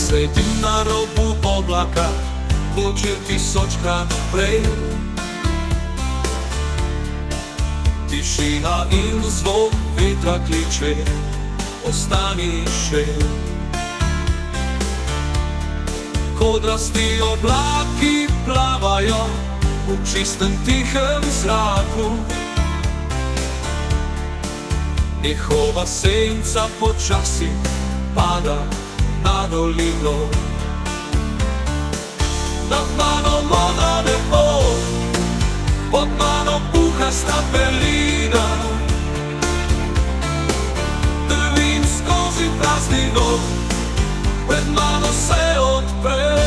Sedim na robu oblaka, pločem 1000-krat prej. Tišina in zvok vetra kliče, ostani še. Kodrasti oblaki plavajo v čistem tihem zraku. Njihova senca počasi pada na dolino. Nad mano modra nebo, pod mano puhasta belina. Drvim skozi praznino, pred mano se odpre.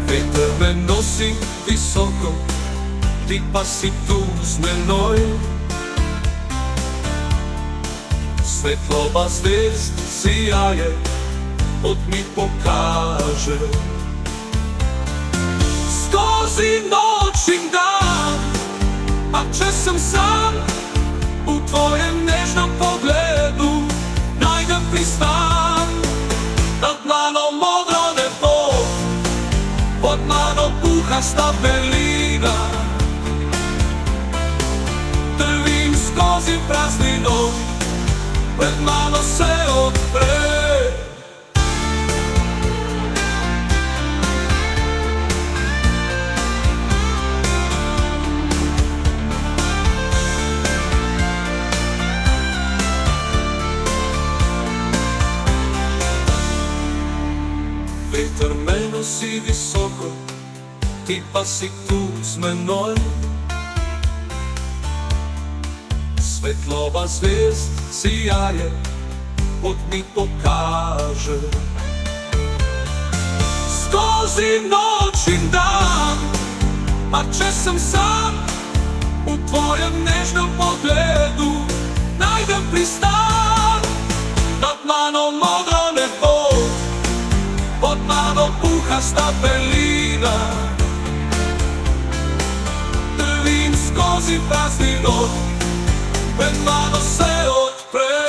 Veter me nosi visoko, ti pa si tu z menoj. Svetloba zvezd sijaje, pot mi pokaže. Skozi noč in dan, a če sem sam, v tvojem nežnem pogledu najdem pristan. Nad mano modro nebo, pod mano puhasta belina. Drvim skozi praznino, pred mano se odpre. Veter me nosi visoko, ti pa si tu z menoj. Svetloba zvezd sijaje, pot mi pokaže. Skozi noč in dan, a če sem sam, v tvojem nežnem pogledu najdem pristan. Nad mano modro nebo, pod mano puhasta belina. Drvim skozi praznino, pred mano se odpre.